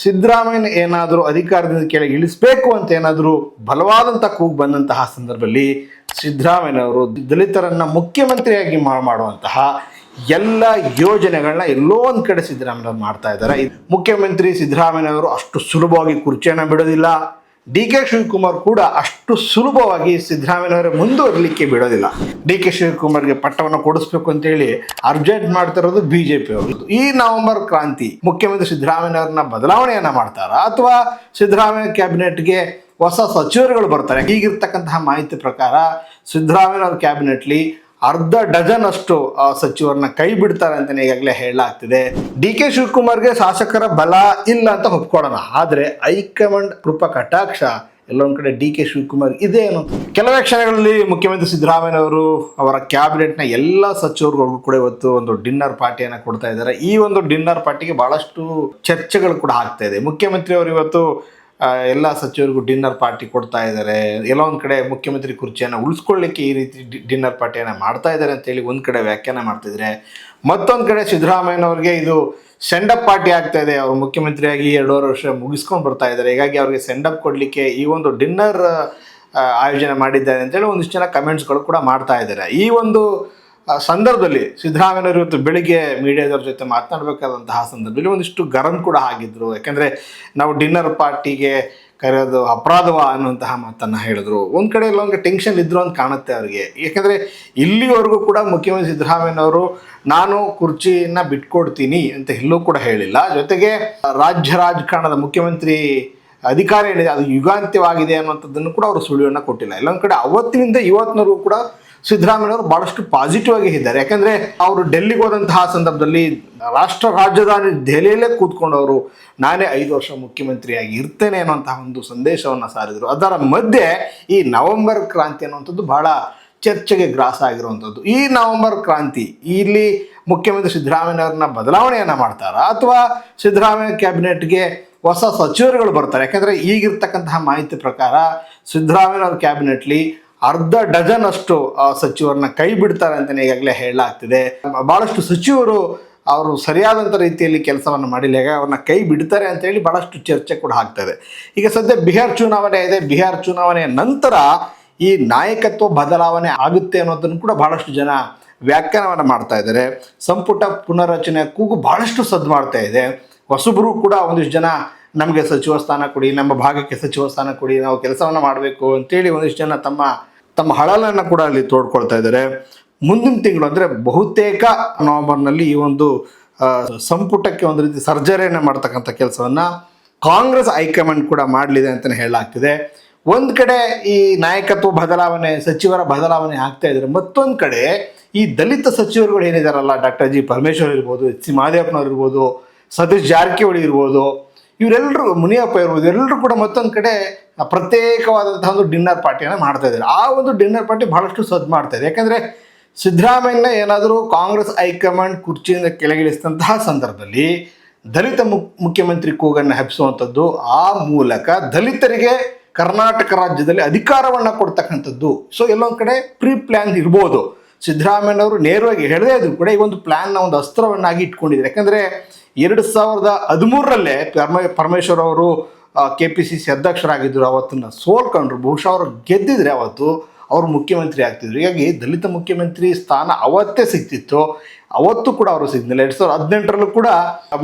ಸಿದ್ದರಾಮಯ್ಯ ಏನಾದರೂ ಅಧಿಕಾರದಿಂದ ಕೆಳಗೆ ಇಳಿಸಬೇಕು ಅಂತ ಏನಾದರೂ ಬಲವಾದಂಥ ಕೂಗು ಬಂದಂತಹ ಸಂದರ್ಭದಲ್ಲಿ ಸಿದ್ದರಾಮಯ್ಯನವರು ದಲಿತರನ್ನ ಮುಖ್ಯಮಂತ್ರಿಯಾಗಿ ಮಾಡುವಂತಹ ಎಲ್ಲ ಯೋಜನೆಗಳನ್ನ ಎಲ್ಲೋ ಒಂದು ಕಡೆ ಸಿದ್ದರಾಮಯ್ಯನವರು ಮಾಡ್ತಾ ಇದ್ದಾರೆ. ಮುಖ್ಯಮಂತ್ರಿ ಸಿದ್ದರಾಮಯ್ಯನವರು ಅಷ್ಟು ಸುಲಭವಾಗಿ ಕುರ್ಚಿಯನ್ನು ಬಿಡೋದಿಲ್ಲ. ಡಿ ಕೆ ಶಿವಕುಮಾರ್ ಕೂಡ ಅಷ್ಟು ಸುಲಭವಾಗಿ ಸಿದ್ದರಾಮಯ್ಯನವರ ಮುಂದುವರಲಿಕ್ಕೆ ಬಿಡೋದಿಲ್ಲ. ಡಿ ಕೆ ಶಿವಕುಮಾರ್ಗೆ ಪಟ್ಟವನ್ನು ಕೊಡಿಸ್ಬೇಕು ಅಂತೇಳಿ ಅರ್ಜೆಂಟ್ ಮಾಡ್ತಿರೋದು ಬಿಜೆಪಿ ಅವರು. ಈ ನವೆಂಬರ್ ಕ್ರಾಂತಿ ಮುಖ್ಯಮಂತ್ರಿ ಸಿದ್ದರಾಮಯ್ಯನವ್ರನ್ನ ಬದಲಾವಣೆಯನ್ನ ಮಾಡ್ತಾರಾ ಅಥವಾ ಸಿದ್ದರಾಮಯ್ಯ ಕ್ಯಾಬಿನೆಟ್ಗೆ ಹೊಸ ಸಚಿವರುಗಳು ಬರ್ತಾರೆ? ಹೀಗಿರ್ತಕ್ಕಂತಹ ಮಾಹಿತಿ ಪ್ರಕಾರ ಸಿದ್ದರಾಮಯ್ಯನವ್ರ ಕ್ಯಾಬಿನೆಟ್ಲಿ ಅರ್ಧ ಡಜನ್ ಅಷ್ಟು ಸಚಿವರನ್ನ ಕೈ ಬಿಡ್ತಾರೆ ಅಂತಲೇ ಈಗಾಗಲೇ ಹೇಳಲಾಗ್ತಿದೆ. ಡಿ ಕೆ ಶಿವಕುಮಾರ್ಗೆ ಶಾಸಕರ ಬಲ ಇಲ್ಲ ಅಂತ ಒಪ್ಕೊಳ್ಳೋಣ, ಆದರೆ ಹೈಕಮಾಂಡ್ ಕೃಪಾ ಕಟಾಕ್ಷ ಎಲ್ಲೊಂದು ಕಡೆ ಡಿ ಕೆ ಶಿವಕುಮಾರ್ ಇದೆ ಅನ್ನೋ ಕೆಲವೇ ಕ್ಷಣಗಳಲ್ಲಿ ಮುಖ್ಯಮಂತ್ರಿ ಸಿದ್ದರಾಮಯ್ಯನವರು ಅವರ ಕ್ಯಾಬಿನೆಟ್ನ ಎಲ್ಲ ಸಚಿವರುಗಳಿಗೂ ಕೂಡ ಇವತ್ತು ಒಂದು ಡಿನ್ನರ್ ಪಾರ್ಟಿಯನ್ನು ಕೊಡ್ತಾ ಇದ್ದಾರೆ. ಈ ಒಂದು ಡಿನ್ನರ್ ಪಾರ್ಟಿಗೆ ಬಹಳಷ್ಟು ಚರ್ಚೆಗಳು ಕೂಡ ಆಗ್ತಾ ಇದೆ. ಮುಖ್ಯಮಂತ್ರಿ ಅವರು ಇವತ್ತು ಎಲ್ಲ ಸಚಿವರಿಗೂ ಡಿನ್ನರ್ ಪಾರ್ಟಿ ಕೊಡ್ತಾ ಇದ್ದಾರೆ. ಎಲ್ಲೋ ಒಂದು ಕಡೆ ಮುಖ್ಯಮಂತ್ರಿ ಕುರ್ಚಿಯನ್ನು ಉಳಿಸ್ಕೊಳ್ಳಿಕ್ಕೆ ಈ ರೀತಿ ಡಿನ್ನರ್ ಪಾರ್ಟಿಯನ್ನು ಮಾಡ್ತಾ ಇದ್ದಾರೆ ಅಂತೇಳಿ ಒಂದು ಕಡೆ ವ್ಯಾಖ್ಯಾನ ಮಾಡ್ತಿದ್ರೆ, ಮತ್ತೊಂದು ಕಡೆ ಸಿದ್ದರಾಮಯ್ಯನವ್ರಿಗೆ ಇದು ಸೆಂಡಪ್ ಪಾರ್ಟಿ ಆಗ್ತಾ ಇದೆ. ಅವರು ಮುಖ್ಯಮಂತ್ರಿಯಾಗಿ 2.5 ವರ್ಷ ಮುಗಿಸ್ಕೊಂಡು ಬರ್ತಾ ಇದ್ದಾರೆ. ಹೀಗಾಗಿ ಅವ್ರಿಗೆ ಸೆಂಡಪ್ ಕೊಡಲಿಕ್ಕೆ ಈ ಒಂದು ಡಿನ್ನರ್ ಆಯೋಜನೆ ಮಾಡಿದ್ದಾರೆ ಅಂತೇಳಿ ಒಂದಿಷ್ಟು ಜನ ಕಮೆಂಟ್ಸ್ಗಳು ಕೂಡ ಮಾಡ್ತಾ ಇದ್ದಾರೆ. ಈ ಒಂದು ಸಂದರ್ಭದಲ್ಲಿ ಸಿದ್ದರಾಮಯ್ಯನವರು ಇವತ್ತು ಬೆಳಿಗ್ಗೆ ಮೀಡಿಯಾದವ್ರ ಜೊತೆ ಮಾತನಾಡಬೇಕಾದಂತಹ ಸಂದರ್ಭದಲ್ಲಿ ಒಂದಿಷ್ಟು ಗರಂ ಕೂಡ ಆಗಿದ್ರು. ಯಾಕೆಂದರೆ ನಾವು ಡಿನ್ನರ್ ಪಾರ್ಟಿಗೆ ಕರೆಯೋದು ಅಪರಾಧವ ಅನ್ನುವಂತಹ ಮಾತನ್ನು ಹೇಳಿದ್ರು. ಒಂದು ಕಡೆ ಎಲ್ಲೊಂದು ಟೆನ್ಷನ್ ಇದ್ರು ಅಂತ ಕಾಣುತ್ತೆ ಅವರಿಗೆ. ಯಾಕೆಂದರೆ ಇಲ್ಲಿವರೆಗೂ ಕೂಡ ಮುಖ್ಯಮಂತ್ರಿ ಸಿದ್ದರಾಮಯ್ಯನವರು ನಾನು ಕುರ್ಚಿಯನ್ನು ಬಿಟ್ಕೊಡ್ತೀನಿ ಅಂತ ಎಲ್ಲೂ ಕೂಡ ಹೇಳಿಲ್ಲ. ಜೊತೆಗೆ ರಾಜ್ಯ ರಾಜಕಾರಣದ ಮುಖ್ಯಮಂತ್ರಿ ಅಧಿಕಾರ ಏನಿದೆ ಅದು ಯುಗಾಂತ್ಯವಾಗಿದೆ ಅನ್ನುವಂಥದ್ದನ್ನು ಕೂಡ ಅವರು ಸುಳಿವನ್ನು ಕೊಟ್ಟಿಲ್ಲ. ಎಲ್ಲೊಂದು ಕಡೆ ಅವತ್ತಿನಿಂದ ಇವತ್ತಿನವರೆಗೂ ಕೂಡ ಸಿದ್ದರಾಮಯ್ಯನವರು ಬಹಳಷ್ಟು ಪಾಸಿಟಿವ್ ಆಗಿ ಇದ್ದಾರೆ. ಯಾಕಂದರೆ ಅವರು ಡೆಲ್ಲಿಗೆ ಹೋದಂತಹ ಸಂದರ್ಭದಲ್ಲಿ ರಾಷ್ಟ್ರ ರಾಜಧಾನಿ ದೆಹಲಿಯಲ್ಲೇ ಕೂತ್ಕೊಂಡವರು ನಾನೇ 5 ವರ್ಷ ಮುಖ್ಯಮಂತ್ರಿಯಾಗಿ ಇರ್ತೇನೆ ಅನ್ನುವಂತಹ ಒಂದು ಸಂದೇಶವನ್ನು ಸಾರಿದರು. ಅದರ ಮಧ್ಯೆ ಈ ನವೆಂಬರ್ ಕ್ರಾಂತಿ ಅನ್ನುವಂಥದ್ದು ಬಹಳ ಚರ್ಚೆಗೆ ಗ್ರಾಸ ಆಗಿರುವಂಥದ್ದು. ಈ ನವೆಂಬರ್ ಕ್ರಾಂತಿ ಇಲ್ಲಿ ಮುಖ್ಯಮಂತ್ರಿ ಸಿದ್ದರಾಮಯ್ಯನವ್ರನ್ನ ಬದಲಾವಣೆಯನ್ನು ಮಾಡ್ತಾರಾ ಅಥವಾ ಸಿದ್ದರಾಮಯ್ಯ ಕ್ಯಾಬಿನೆಟ್ಗೆ ಹೊಸ ಸಚಿವರುಗಳು ಬರ್ತಾರೆ? ಯಾಕಂದರೆ ಈಗಿರ್ತಕ್ಕಂತಹ ಮಾಹಿತಿ ಪ್ರಕಾರ ಸಿದ್ದರಾಮಯ್ಯನವ್ರ ಕ್ಯಾಬಿನೆಟ್ಲಿ ಅರ್ಧ ಡಜನ್ ಅಷ್ಟು ಸಚಿವರನ್ನ ಕೈ ಬಿಡ್ತಾರೆ ಅಂತಲೇ ಈಗಾಗಲೇ ಹೇಳಲಾಗ್ತಿದೆ. ಭಾಳಷ್ಟು ಸಚಿವರು ಅವರು ಸರಿಯಾದಂಥ ರೀತಿಯಲ್ಲಿ ಕೆಲಸವನ್ನು ಮಾಡಿಲ್ಲ, ಹೇಗೆ ಅವ್ರನ್ನ ಕೈ ಬಿಡ್ತಾರೆ ಅಂತೇಳಿ ಭಾಳಷ್ಟು ಚರ್ಚೆ ಕೂಡ ಆಗ್ತಾಯಿದೆ. ಈಗ ಸದ್ಯ ಬಿಹಾರ್ ಚುನಾವಣೆ ಇದೆ. ಬಿಹಾರ್ ಚುನಾವಣೆಯ ನಂತರ ಈ ನಾಯಕತ್ವ ಬದಲಾವಣೆ ಆಗುತ್ತೆ ಅನ್ನೋದನ್ನು ಕೂಡ ಭಾಳಷ್ಟು ಜನ ವ್ಯಾಖ್ಯಾನವನ್ನು ಮಾಡ್ತಾ ಇದ್ದಾರೆ. ಸಂಪುಟ ಪುನರ್ರಚನೆ ಕೂಗು ಭಾಳಷ್ಟು ಸದ್ದು ಮಾಡ್ತಾ ಇದೆ. ಹೊಸಬರು ಕೂಡ ಒಂದಿಷ್ಟು ಜನ ನಮಗೆ ಸಚಿವ ಸ್ಥಾನ ಕೊಡಿ, ನಮ್ಮ ಭಾಗಕ್ಕೆ ಸಚಿವ ಸ್ಥಾನ ಕೊಡಿ, ನಾವು ಕೆಲಸವನ್ನು ಮಾಡಬೇಕು ಅಂತೇಳಿ ಒಂದಿಷ್ಟು ಜನ ತಮ್ಮ ಹಳಲನ್ನು ಕೂಡ ಅಲ್ಲಿ ತೋಡ್ಕೊಳ್ತಾ ಇದ್ದಾರೆ. ಮುಂದಿನ ತಿಂಗಳು ಅಂದರೆ ಬಹುತೇಕ ನವೆಂಬರ್ನಲ್ಲಿ ಈ ಒಂದು ಸಂಪುಟಕ್ಕೆ ಒಂದು ರೀತಿ ಸರ್ಜರಿಯನ್ನು ಮಾಡ್ತಕ್ಕಂಥ ಕೆಲಸವನ್ನು ಕಾಂಗ್ರೆಸ್ ಹೈಕಮಾಂಡ್ ಕೂಡ ಮಾಡಲಿದೆ ಅಂತಲೇ ಹೇಳಲಾಗ್ತಿದೆ. ಒಂದು ಕಡೆ ಈ ನಾಯಕತ್ವ ಬದಲಾವಣೆ, ಸಚಿವರ ಬದಲಾವಣೆ ಆಗ್ತಾ ಇದ್ದಾರೆ. ಮತ್ತೊಂದು ಕಡೆ ಈ ದಲಿತ ಸಚಿವರುಗಳು ಏನಿದಾರಲ್ಲ, ಡಾಕ್ಟರ್ ಜಿ ಪರಮೇಶ್ವರ್ ಇರ್ಬೋದು, ಎಚ್ ಸಿ ಮಹದೇವಪ್ಪನವ್ರು ಇರ್ಬೋದು, ಸತೀಶ್ ಜಾರಕಿಹೊಳಿ ಇರ್ಬೋದು, ಇವರೆಲ್ಲರೂ, ಮುನಿಯಪ್ಪ ಇರ್ಬೋದು, ಎಲ್ಲರೂ ಕೂಡ ಮತ್ತೊಂದು ಕಡೆ ಪ್ರತ್ಯೇಕವಾದಂತಹ ಒಂದು ಡಿನ್ನರ್ ಪಾರ್ಟಿಯನ್ನು ಮಾಡ್ತಾ ಇದ್ದಾರೆ. ಆ ಒಂದು ಡಿನ್ನರ್ ಪಾರ್ಟಿ ಬಹಳಷ್ಟು ಸದ್ದು ಮಾಡ್ತಾ ಇದೆ. ಯಾಕಂದರೆ ಸಿದ್ದರಾಮಯ್ಯನ ಏನಾದರೂ ಕಾಂಗ್ರೆಸ್ ಹೈಕಮಾಂಡ್ ಕುರ್ಚಿಯಿಂದ ಕೆಳಗಿಳಿಸಿದಂತಹ ಸಂದರ್ಭದಲ್ಲಿ ದಲಿತ ಮುಖ್ಯಮಂತ್ರಿ ಕೂಗನ್ನು ಹೆಪ್ಪಿಸುವಂಥದ್ದು, ಆ ಮೂಲಕ ದಲಿತರಿಗೆ ಕರ್ನಾಟಕ ರಾಜ್ಯದಲ್ಲಿ ಅಧಿಕಾರವನ್ನು ಕೊಡ್ತಕ್ಕಂಥದ್ದು. ಸೊ ಎಲ್ಲೊಂದು ಕಡೆ ಪ್ರೀ ಪ್ಲ್ಯಾನ್ ಇರ್ಬೋದು. ಸಿದ್ದರಾಮಯ್ಯನವರು ನೇರವಾಗಿ ಹೇಳದೇ ಇದ್ರು ಕೂಡ ಈ ಒಂದು ಪ್ಲ್ಯಾನ್ನ ಒಂದು ಅಸ್ತ್ರವನ್ನಾಗಿ ಇಟ್ಕೊಂಡಿದ್ದಾರೆ. ಯಾಕಂದರೆ 2013ರಲ್ಲೇ ಪರಮೇಶ್ವರ್ ಅವರು KPCC ಅಧ್ಯಕ್ಷರಾಗಿದ್ದರು. ಅವತ್ತನ್ನು ಸೋಲ್ಕೊಂಡ್ರು. ಬಹುಶಃ ಅವರು ಗೆದ್ದಿದ್ರೆ ಅವತ್ತು ಅವರು ಮುಖ್ಯಮಂತ್ರಿ ಆಗ್ತಿದ್ರು. ಹೀಗಾಗಿ ದಲಿತ ಮುಖ್ಯಮಂತ್ರಿ ಸ್ಥಾನ ಅವತ್ತೇ ಸಿಗ್ತಿತ್ತು. ಅವತ್ತು ಕೂಡ ಅವರು ಸಿಗ್ಲಿಲ್ಲ. 2018ರಲ್ಲೂ ಕೂಡ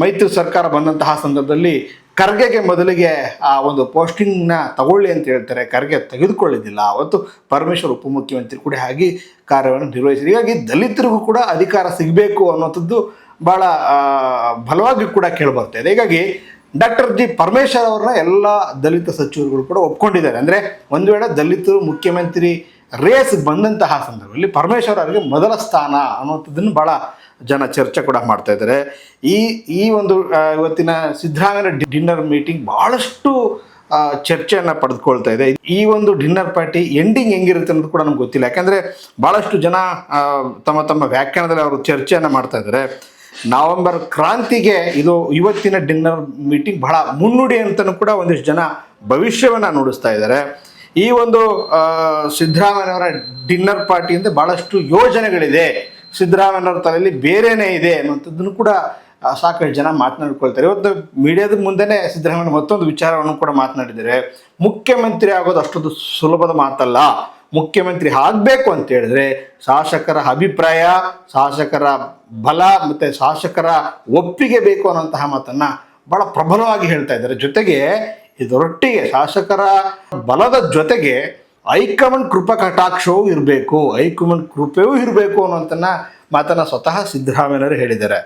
ಮೈತ್ರಿ ಸರ್ಕಾರ ಬಂದಂತಹ ಸಂದರ್ಭದಲ್ಲಿ ಖರ್ಗೆಗೆ ಮೊದಲಿಗೆ ಆ ಒಂದು ಪೋಸ್ಟಿಂಗ್ನ ತಗೊಳ್ಳಿ ಅಂತ ಹೇಳ್ತಾರೆ. ಖರ್ಗೆ ತೆಗೆದುಕೊಳ್ಳಿದ್ದಿಲ್ಲ. ಅವತ್ತು ಪರಮೇಶ್ವರ್ ಉಪಮುಖ್ಯಮಂತ್ರಿ ಕೂಡ ಹಾಗೆ ಕಾರ್ಯವನ್ನು ನಿರ್ವಹಿಸಿದ್ರು. ಹೀಗಾಗಿ ದಲಿತರಿಗೂ ಕೂಡ ಅಧಿಕಾರ ಸಿಗಬೇಕು ಅನ್ನೋಂಥದ್ದು ಭಾಳ ಬಲವಾಗಿ ಕೂಡ ಕೇಳಿಬರ್ತಾ ಇದೆ. ಹೀಗಾಗಿ ಡಾಕ್ಟರ್ ಜಿ ಪರಮೇಶ್ವರ್ ಅವ್ರನ್ನ ಎಲ್ಲ ದಲಿತ ಸಚಿವರುಗಳು ಕೂಡ ಒಪ್ಕೊಂಡಿದ್ದಾರೆ. ಅಂದರೆ ಒಂದು ವೇಳೆ ದಲಿತರು ಮುಖ್ಯಮಂತ್ರಿ ರೇಸ್ ಬಂದಂತಹ ಸಂದರ್ಭದಲ್ಲಿ ಪರಮೇಶ್ವರ್ ಅವರಿಗೆ ಮೊದಲ ಸ್ಥಾನ ಅನ್ನೋಂಥದ್ದನ್ನು ಭಾಳ ಜನ ಚರ್ಚೆ ಕೂಡ ಮಾಡ್ತಾ ಇದ್ದಾರೆ. ಈ ಒಂದು ಇವತ್ತಿನ ಸಿದ್ದರಾಮಯ್ಯ ಡಿನ್ನರ್ ಮೀಟಿಂಗ್ ಭಾಳಷ್ಟು ಚರ್ಚೆಯನ್ನು ಪಡೆದುಕೊಳ್ತಾ ಇದೆ. ಈ ಒಂದು ಡಿನ್ನರ್ ಪಾರ್ಟಿ ಎಂಡಿಂಗ್ ಹೆಂಗಿರುತ್ತೆ ಅನ್ನೋದು ಕೂಡ ನಮ್ಗೆ ಗೊತ್ತಿಲ್ಲ. ಯಾಕಂದರೆ ಭಾಳಷ್ಟು ಜನ ತಮ್ಮ ವ್ಯಾಖ್ಯಾನದಲ್ಲಿ ಅವರು ಚರ್ಚೆಯನ್ನು ಮಾಡ್ತಾ ಇದ್ದಾರೆ. ನವೆಂಬರ್ ಕ್ರಾಂತಿಗೆ ಇದು ಇವತ್ತಿನ ಡಿನ್ನರ್ ಮೀಟಿಂಗ್ ಬಹಳ ಮುನ್ನುಡಿ ಅಂತಲೂ ಕೂಡ ಒಂದಿಷ್ಟು ಜನ ಭವಿಷ್ಯವನ್ನು ನುಡಿಸ್ತಾ ಇದ್ದಾರೆ. ಈ ಒಂದು ಸಿದ್ದರಾಮಯ್ಯನವರ ಡಿನ್ನರ್ ಪಾರ್ಟಿಯಿಂದ ಭಾಳಷ್ಟು ಯೋಜನೆಗಳಿದೆ, ಸಿದ್ದರಾಮಯ್ಯನವ್ರ ತಲೆಯಲ್ಲಿ ಬೇರೆನೇ ಇದೆ ಅನ್ನುವಂಥದ್ದನ್ನು ಕೂಡ ಸಾಕಷ್ಟು ಜನ ಮಾತನಾಡ್ಕೊಳ್ತಾರೆ. ಇವತ್ತು ಮೀಡಿಯಾದ ಮುಂದೆನೇ ಸಿದ್ದರಾಮಯ್ಯ ಮತ್ತೊಂದು ವಿಚಾರವನ್ನು ಕೂಡ ಮಾತನಾಡಿದ್ದಾರೆ. ಮುಖ್ಯಮಂತ್ರಿ ಆಗೋದು ಅಷ್ಟೊಂದು ಸುಲಭದ ಮಾತಲ್ಲ. ಮುಖ್ಯಮಂತ್ರಿ ಆಗಬೇಕು ಅಂತ ಹೇಳಿದ್ರೆ ಶಾಸಕರ ಅಭಿಪ್ರಾಯ, ಶಾಸಕರ ಬಲ ಮತ್ತು ಶಾಸಕರ ಒಪ್ಪಿಗೆ ಬೇಕು ಅನ್ನೋಂತಹ ಮಾತನ್ನು ಭಾಳ ಪ್ರಬಲವಾಗಿ ಹೇಳ್ತಾ ಇದ್ದಾರೆ. ಜೊತೆಗೆ ಇದರೊಟ್ಟಿಗೆ ಶಾಸಕರ ಬಲದ ಜೊತೆಗೆ ಹೈಕಮಾಂಡ್ ಕೃಪಾ ಕಟಾಕ್ಷವೂ ಇರಬೇಕು, ಹೈಕಮಾಂಡ್ ಕೃಪೆಯೂ ಇರಬೇಕು ಅನ್ನೋಂಥನ್ನ ಮಾತನ್ನು ಸ್ವತಃ ಸಿದ್ದರಾಮಯ್ಯನವರು ಹೇಳಿದ್ದಾರೆ.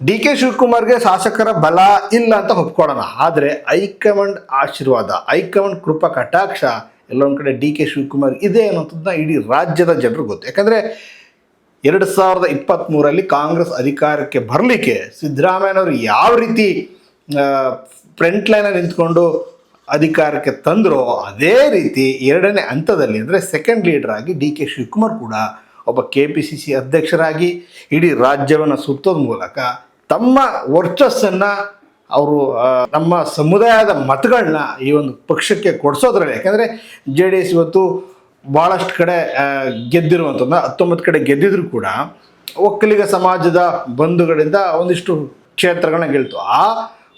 ಡಿ ಕೆ ಶಿವಕುಮಾರ್ಗೆ ಶಾಸಕರ ಬಲ ಇಲ್ಲ ಅಂತ ಒಪ್ಕೊಳ್ಳೋಣ, ಆದರೆ ಹೈಕಮಾಂಡ್ ಆಶೀರ್ವಾದ, ಹೈಕಮಾಂಡ್ ಕೃಪಾ ಕಟಾಕ್ಷ ಎಲ್ಲೊಂದು ಕಡೆ ಡಿ ಕೆ ಶಿವಕುಮಾರ್ ಇದೆ ಅನ್ನೋಂಥದ್ದನ್ನ ಇಡೀ ರಾಜ್ಯದ ಜನರು ಗೊತ್ತು. ಯಾಕಂದರೆ 2023 ಕಾಂಗ್ರೆಸ್ ಅಧಿಕಾರಕ್ಕೆ ಬರಲಿಕ್ಕೆ ಸಿದ್ದರಾಮಯ್ಯನವರು ಯಾವ ರೀತಿ ಫ್ರಂಟ್ ಲೈನಲ್ಲಿ ನಿಂತ್ಕೊಂಡು ಅಧಿಕಾರಕ್ಕೆ ತಂದರೋ ಅದೇ ರೀತಿ ಎರಡನೇ ಹಂತದಲ್ಲಿ ಅಂದರೆ ಸೆಕೆಂಡ್ ಲೀಡರ್ ಆಗಿ ಡಿ ಕೆ ಶಿವಕುಮಾರ್ ಕೂಡ ಒಬ್ಬ KPCC ಅಧ್ಯಕ್ಷರಾಗಿ ಇಡೀ ರಾಜ್ಯವನ್ನು ಸುತ್ತೋದ ಮೂಲಕ ತಮ್ಮ ವರ್ಚಸ್ಸನ್ನು ಅವರು ನಮ್ಮ ಸಮುದಾಯದ ಮತಗಳನ್ನ ಈ ಒಂದು ಪಕ್ಷಕ್ಕೆ ಕೊಡಿಸೋದ್ರಲ್ಲಿ, ಯಾಕಂದರೆ JDS ಇವತ್ತು ಭಾಳಷ್ಟು ಕಡೆ ಗೆದ್ದಿರುವಂಥದ್ದು 19 ಕಡೆ ಗೆದ್ದಿದ್ರು ಕೂಡ ಒಕ್ಕಲಿಗ ಸಮಾಜದ ಬಂಧುಗಳಿಂದ ಒಂದಿಷ್ಟು ಕ್ಷೇತ್ರಗಳನ್ನ ಗೆಲ್ತು. ಆ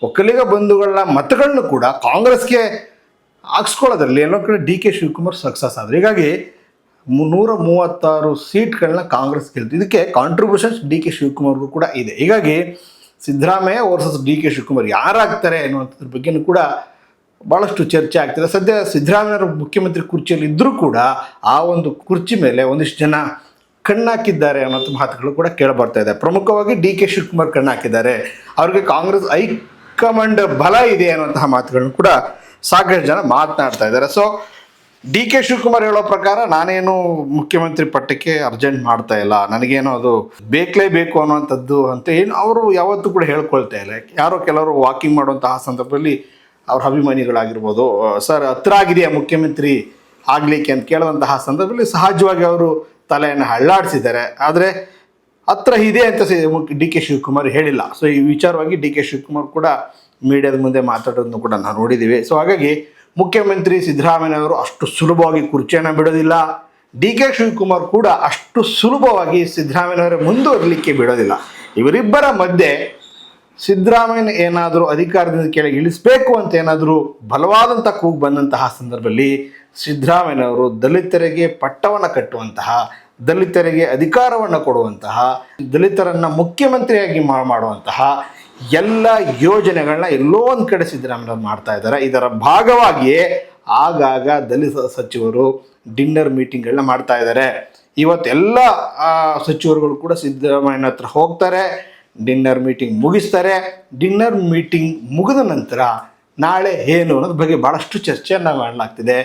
ಒಕ್ಕಲಿಗ ಬಂಧುಗಳ ಮತಗಳನ್ನು ಕೂಡ ಕಾಂಗ್ರೆಸ್ಗೆ ಹಾಕ್ಸ್ಕೊಳ್ಳೋದ್ರಲ್ಲಿ ಎಲ್ಲೋ ಕಡೆ ಡಿ ಕೆ ಶಿವಕುಮಾರ್ ಸಕ್ಸಸ್ ಆದರು. ಹೀಗಾಗಿ 336 ಸೀಟ್ಗಳನ್ನ ಕಾಂಗ್ರೆಸ್ ಗೆಲ್ತು. ಇದಕ್ಕೆ ಕಾಂಟ್ರಿಬ್ಯೂಷನ್ಸ್ ಡಿ ಕೆ ಶಿವಕುಮಾರ್ಗೂ ಕೂಡ ಇದೆ. ಹೀಗಾಗಿ Siddaramaiah versus D K Shivakumar ಯಾರಾಗ್ತಾರೆ ಅನ್ನುವಂಥದ್ರ ಬಗ್ಗೆಯೂ ಕೂಡ ಭಾಳಷ್ಟು ಚರ್ಚೆ ಆಗ್ತಿದೆ. ಸದ್ಯ ಸಿದ್ದರಾಮಯ್ಯವರು ಮುಖ್ಯಮಂತ್ರಿ ಕುರ್ಚಿಯಲ್ಲಿ ಇದ್ದರೂ ಕೂಡ ಆ ಒಂದು ಕುರ್ಚಿ ಮೇಲೆ ಒಂದಿಷ್ಟು ಜನ ಕಣ್ಣಾಕಿದ್ದಾರೆ ಅನ್ನೋಂಥ ಮಾತುಗಳು ಕೂಡ ಕೇಳಿಬರ್ತಾ ಇದೆ. ಪ್ರಮುಖವಾಗಿ ಡಿ ಕೆ ಶಿವಕುಮಾರ್ ಕಣ್ಣಾಕಿದ್ದಾರೆ, ಅವ್ರಿಗೆ ಕಾಂಗ್ರೆಸ್ ಹೈಕಮಾಂಡ್ ಬಲ ಇದೆ ಅನ್ನುವಂತಹ ಮಾತುಗಳನ್ನು ಕೂಡ ಸಾಕಷ್ಟು ಜನ ಮಾತನಾಡ್ತಾ ಇದ್ದಾರೆ. ಸೊ ಡಿ ಕೆ ಶಿವಕುಮಾರ್ ಹೇಳೋ ಪ್ರಕಾರ ನಾನೇನು ಮುಖ್ಯಮಂತ್ರಿ ಪಟ್ಟಕ್ಕೆ ಅರ್ಜೆಂಟ್ ಮಾಡ್ತಾ ಇಲ್ಲ, ನನಗೇನೋ ಅದು ಬೇಕಲೇಬೇಕು ಅನ್ನುವಂಥದ್ದು ಅಂತ ಏನು ಅವರು ಯಾವತ್ತೂ ಕೂಡ ಹೇಳ್ಕೊಳ್ತಾ ಇಲ್ಲ. ಯಾರೋ ಕೆಲವರು ವಾಕಿಂಗ್ ಮಾಡುವಂತಹ ಸಂದರ್ಭದಲ್ಲಿ ಅವ್ರ ಅಭಿಮಾನಿಗಳಾಗಿರ್ಬೋದು, ಸರ್ ಹತ್ರ ಆಗಿದೆಯಾ ಮುಖ್ಯಮಂತ್ರಿ ಆಗಲಿಕ್ಕೆ ಅಂತ ಕೇಳುವಂತಹ ಸಂದರ್ಭದಲ್ಲಿ ಸಹಜವಾಗಿ ಅವರು ತಲೆಯನ್ನು ಅಳ್ಳಾಡಿಸಿದ್ದಾರೆ. ಆದರೆ ಹತ್ರ ಇದೆ ಅಂತ ಡಿ ಕೆ ಶಿವಕುಮಾರ್ ಹೇಳಿಲ್ಲ. ಸೊ ಈ ವಿಚಾರವಾಗಿ ಡಿ ಕೆ ಶಿವಕುಮಾರ್ ಕೂಡ ಮೀಡಿಯಾದ ಮುಂದೆ ಮಾತಾಡೋದನ್ನು ಕೂಡ ನಾವು ನೋಡಿದ್ದೀವಿ. ಸೊ ಹಾಗಾಗಿ ಮುಖ್ಯಮಂತ್ರಿ ಸಿದ್ದರಾಮಯ್ಯನವರು ಅಷ್ಟು ಸುಲಭವಾಗಿ ಕುರ್ಚಿಯನ್ನು ಬಿಡೋದಿಲ್ಲ, ಡಿ ಕೆ ಶಿವಕುಮಾರ್ ಕೂಡ ಅಷ್ಟು ಸುಲಭವಾಗಿ ಸಿದ್ದರಾಮಯ್ಯನವರ ಮುಂದುವರಲಿಕ್ಕೆ ಬಿಡೋದಿಲ್ಲ. ಇವರಿಬ್ಬರ ಮಧ್ಯೆ ಸಿದ್ದರಾಮಯ್ಯ ಏನಾದರೂ ಅಧಿಕಾರದಿಂದ ಕೆಳಗೆ ಇಳಿಸಬೇಕು ಅಂತ ಏನಾದರೂ ಬಲವಾದಂಥ ಕೂಗು ಬಂದಂತಹ ಸಂದರ್ಭದಲ್ಲಿ ಸಿದ್ದರಾಮಯ್ಯನವರು ದಲಿತರಿಗೆ ಪಟ್ಟವನ್ನು ಕಟ್ಟುವಂತಹ, ದಲಿತರಿಗೆ ಅಧಿಕಾರವನ್ನು ಕೊಡುವಂತಹ, ದಲಿತರನ್ನು ಮುಖ್ಯಮಂತ್ರಿಯಾಗಿ ಮಾಡುವಂತಹ ಎಲ್ಲ ಯೋಜನೆಗಳನ್ನ ಎಲ್ಲೋ ಒಂದು ಕಡೆ ಸಿದ್ದರಾಮಯ್ಯನವರು ಮಾಡ್ತಾ ಇದ್ದಾರೆ. ಇದರ ಭಾಗವಾಗಿಯೇ ಆಗಾಗ ದಲಿತ ಸಚಿವರು ಡಿನ್ನರ್ ಮೀಟಿಂಗ್ಗಳನ್ನ ಮಾಡ್ತಾ ಇದ್ದಾರೆ. ಇವತ್ತೆಲ್ಲ ಸಚಿವರುಗಳು ಕೂಡ ಸಿದ್ದರಾಮಯ್ಯನ ಹತ್ರ ಹೋಗ್ತಾರೆ, ಡಿನ್ನರ್ ಮೀಟಿಂಗ್ ಮುಗಿಸ್ತಾರೆ. ಡಿನ್ನರ್ ಮೀಟಿಂಗ್ ಮುಗಿದ ನಂತರ ನಾಳೆ ಏನು ಅನ್ನೋದ್ರ ಬಗ್ಗೆ ಭಾಳಷ್ಟು ಚರ್ಚೆಯನ್ನು ಮಾಡಲಾಗ್ತಿದೆ.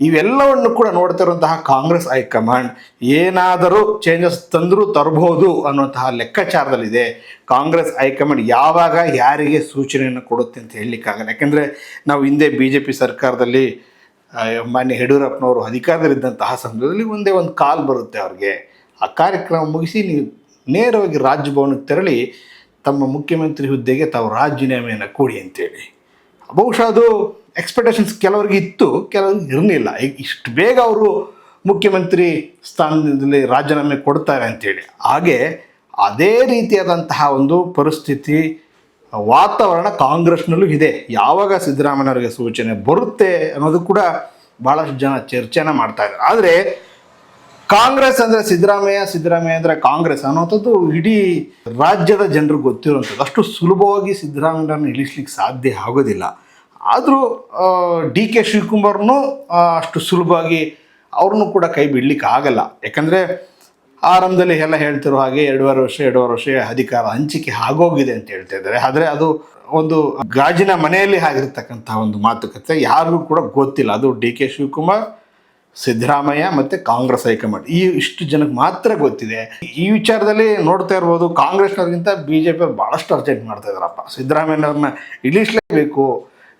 ಇವೆಲ್ಲವನ್ನು ಕೂಡ ನೋಡ್ತಾ ಇರುವಂತಹ ಕಾಂಗ್ರೆಸ್ ಹೈಕಮಾಂಡ್ ಏನಾದರೂ ಚೇಂಜಸ್ ತಂದರೂ ತರಬಹುದು ಅನ್ನುವಂತಹ ಲೆಕ್ಕಾಚಾರದಲ್ಲಿದೆ. ಕಾಂಗ್ರೆಸ್ ಹೈಕಮಾಂಡ್ ಯಾವಾಗ ಯಾರಿಗೆ ಸೂಚನೆಯನ್ನು ಕೊಡುತ್ತೆ ಅಂತ ಹೇಳಲಿಕ್ಕಾಗಲ್ಲ. ಯಾಕೆಂದರೆ ನಾವು ಹಿಂದೆ BJP ಸರ್ಕಾರದಲ್ಲಿ ಮಾನ್ಯ ಯಡಿಯೂರಪ್ಪನವರು ಅಧಿಕಾರದಲ್ಲಿದ್ದಂತಹ ಸಂದರ್ಭದಲ್ಲಿ ಒಂದೇ ಒಂದು ಕಾಲ್ ಬರುತ್ತೆ ಅವ್ರಿಗೆ, ಆ ಕಾರ್ಯಕ್ರಮ ಮುಗಿಸಿ ನೀವು ನೇರವಾಗಿ ರಾಜಭವನಕ್ಕೆ ತೆರಳಿ ತಮ್ಮ ಮುಖ್ಯಮಂತ್ರಿ ಹುದ್ದೆಗೆ ತಾವು ರಾಜೀನಾಮೆಯನ್ನು ಕೊಡಿ ಅಂತೇಳಿ. ಬಹುಶಃ ಅದು ಎಕ್ಸ್ಪೆಕ್ಟೇಷನ್ಸ್ ಕೆಲವರಿಗೆ ಇತ್ತು, ಕೆಲವರಿಗೆ ಇರಲಿಲ್ಲ. ಈಗ ಇಷ್ಟು ಬೇಗ ಅವರು ಮುಖ್ಯಮಂತ್ರಿ ಸ್ಥಾನದಲ್ಲಿ ರಾಜೀನಾಮೆ ಕೊಡ್ತಾರೆ ಅಂತೇಳಿ. ಹಾಗೆ ಅದೇ ರೀತಿಯಾದಂತಹ ಒಂದು ಪರಿಸ್ಥಿತಿ ವಾತಾವರಣ ಕಾಂಗ್ರೆಸ್ನಲ್ಲೂ ಇದೆ. ಯಾವಾಗ ಸಿದ್ದರಾಮಯ್ಯವ್ರಿಗೆ ಸೂಚನೆ ಬರುತ್ತೆ ಅನ್ನೋದು ಕೂಡ ಭಾಳಷ್ಟು ಜನ ಚರ್ಚೆನ ಮಾಡ್ತಾ ಇದ್ದಾರೆ. ಆದರೆ ಕಾಂಗ್ರೆಸ್ ಅಂದರೆ ಸಿದ್ದರಾಮಯ್ಯ, ಸಿದ್ದರಾಮಯ್ಯ ಅಂದರೆ ಕಾಂಗ್ರೆಸ್ ಅನ್ನೋಂಥದ್ದು ಇಡೀ ರಾಜ್ಯದ ಜನರಿಗೆ ಗೊತ್ತಿರುವಂಥದ್ದು. ಅಷ್ಟು ಸುಲಭವಾಗಿ ಸಿದ್ದರಾಮಯ್ಯನ ಇಳಿಸ್ಲಿಕ್ಕೆ ಸಾಧ್ಯ ಆಗೋದಿಲ್ಲ. ಆದರೂ ಡಿ ಕೆ ಶಿವಕುಮಾರ್ನೂ ಅಷ್ಟು ಸುಲಭವಾಗಿ ಅವ್ರನ್ನೂ ಕೂಡ ಕೈ ಬಿಡಲಿಕ್ಕೆ ಆಗಲ್ಲ. ಯಾಕಂದರೆ ಆರಂಭದಲ್ಲಿ ಎಲ್ಲ ಹೇಳ್ತಿರೋ ಹಾಗೆ 2.5 ವರ್ಷ ಅಧಿಕಾರ ಹಂಚಿಕೆ ಆಗೋಗಿದೆ ಅಂತ ಹೇಳ್ತಾ ಇದ್ದಾರೆ. ಆದರೆ ಅದು ಒಂದು ಗಾಜಿನ ಮನೆಯಲ್ಲಿ ಆಗಿರ್ತಕ್ಕಂಥ ಒಂದು ಮಾತುಕತೆ ಯಾರಿಗೂ ಕೂಡ ಗೊತ್ತಿಲ್ಲ. ಅದು ಡಿ ಕೆ ಶಿವಕುಮಾರ್, ಸಿದ್ದರಾಮಯ್ಯ ಮತ್ತು ಕಾಂಗ್ರೆಸ್ ಹೈಕಮಾಂಡ್ ಇಷ್ಟು ಜನಕ್ಕೆ ಮಾತ್ರ ಗೊತ್ತಿದೆ. ಈ ವಿಚಾರದಲ್ಲಿ ನೋಡ್ತಾ ಇರ್ಬೋದು, ಕಾಂಗ್ರೆಸ್ನವ್ರಿಗಿಂತ BJP ಅವ್ರು ಭಾಳಷ್ಟು ಅರ್ಜೆಂಟ್ ಮಾಡ್ತಾ ಇದ್ದಾರಪ್ಪ. ಸಿದ್ದರಾಮಯ್ಯವ್ರನ್ನ ಇಳಿಸಲೇಬೇಕು,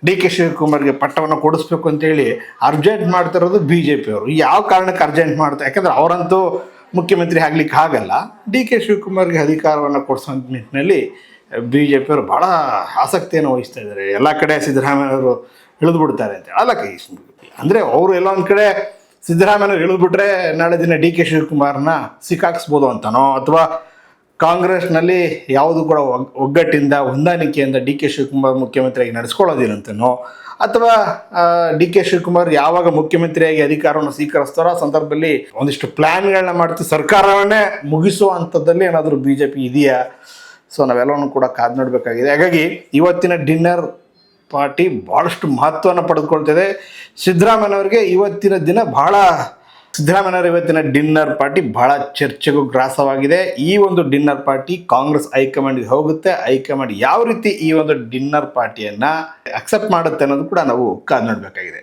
ಡಿ ಕೆ ಶಿವಕುಮಾರ್ಗೆ ಪಟ್ಟವನ್ನು ಕೊಡಿಸ್ಬೇಕು ಅಂತೇಳಿ ಅರ್ಜೆಂಟ್ ಮಾಡ್ತಿರೋದು BJP ಅವರು. ಯಾವ ಕಾರಣಕ್ಕೆ ಅರ್ಜೆಂಟ್ ಮಾಡ್ತಾರೆ? ಯಾಕಂದರೆ ಅವರಂತೂ ಮುಖ್ಯಮಂತ್ರಿ ಆಗಲಿಕ್ಕೆ ಆಗಲ್ಲ. ಡಿ ಕೆ ಶಿವಕುಮಾರ್ಗೆ ಅಧಿಕಾರವನ್ನು ಕೊಡಿಸೋ ನಿಟ್ಟಿನಲ್ಲಿ BJP ಅವರು ಭಾಳ ಆಸಕ್ತಿಯನ್ನು ವಹಿಸ್ತಾ ಇದ್ದಾರೆ. ಎಲ್ಲ ಕಡೆ ಸಿದ್ದರಾಮಯ್ಯವರು ಇಳಿದ್ಬಿಡ್ತಾರೆ ಅಂತೇಳಿ. ಅಲ್ಲ, ಅಂದರೆ ಅವರು ಎಲ್ಲ ಒಂದು ಕಡೆ ಸಿದ್ದರಾಮಯ್ಯವ್ರು ಇಳಿದ್ಬಿಟ್ರೆ ನಾಳೆ ದಿನ ಡಿ ಕೆ ಶಿವಕುಮಾರ್ನ ಸಿಕ್ಕಾಕ್ಸ್ಬೋದು ಅಂತನೋ, ಅಥವಾ ಕಾಂಗ್ರೆಸ್ನಲ್ಲಿ ಯಾವುದು ಕೂಡ ಒಗ್ಗಟ್ಟಿಂದ ಹೊಂದಾಣಿಕೆಯಿಂದ ಡಿ ಕೆ ಶಿವಕುಮಾರ್ ಮುಖ್ಯಮಂತ್ರಿಯಾಗಿ ನಡೆಸ್ಕೊಳ್ಳೋದಿಲ್ಲ ಅಂತನೋ, ಅಥವಾ ಡಿ ಕೆ ಶಿವಕುಮಾರ್ ಯಾವಾಗ ಮುಖ್ಯಮಂತ್ರಿಯಾಗಿ ಅಧಿಕಾರವನ್ನು ಸ್ವೀಕರಿಸ್ತಾರೋ ಆ ಸಂದರ್ಭದಲ್ಲಿ ಒಂದಿಷ್ಟು ಪ್ಲ್ಯಾನ್ಗಳನ್ನ ಮಾಡ್ತಿ ಸರ್ಕಾರವನ್ನೇ ಮುಗಿಸುವ ಹಂತದಲ್ಲಿ ಏನಾದರೂ ಬಿ ಜೆ ಪಿ ಇದೆಯಾ? ಸೊ ನಾವೆಲ್ಲವನ್ನು ಕೂಡ ಕಾದು ನೋಡಬೇಕಾಗಿದೆ. ಹಾಗಾಗಿ ಇವತ್ತಿನ ಡಿನ್ನರ್ ಪಾರ್ಟಿ ಭಾಳಷ್ಟು ಮಹತ್ವವನ್ನು ಪಡೆದುಕೊಳ್ತಿದೆ. ಸಿದ್ದರಾಮಯ್ಯನವರಿಗೆ ಇವತ್ತಿನ ದಿನ ಸಿದ್ದರಾಮಯ್ಯನವರ ಇವತ್ತಿನ ಡಿನ್ನರ್ ಪಾರ್ಟಿ ಬಹಳ ಚರ್ಚೆಗೂ ಗ್ರಾಸವಾಗಿದೆ. ಈ ಒಂದು ಡಿನ್ನರ್ ಪಾರ್ಟಿ ಕಾಂಗ್ರೆಸ್ ಹೈಕಮಾಂಡ್ಗೆ ಹೋಗುತ್ತೆ. ಹೈಕಮಾಂಡ್ ಯಾವ ರೀತಿ ಈ ಒಂದು ಡಿನ್ನರ್ ಪಾರ್ಟಿಯನ್ನು ಅಕ್ಸೆಪ್ಟ್ ಮಾಡುತ್ತೆ ಅನ್ನೋದು ಕೂಡ ನಾವು ಕಾದು ನೋಡಬೇಕಾಗಿದೆ.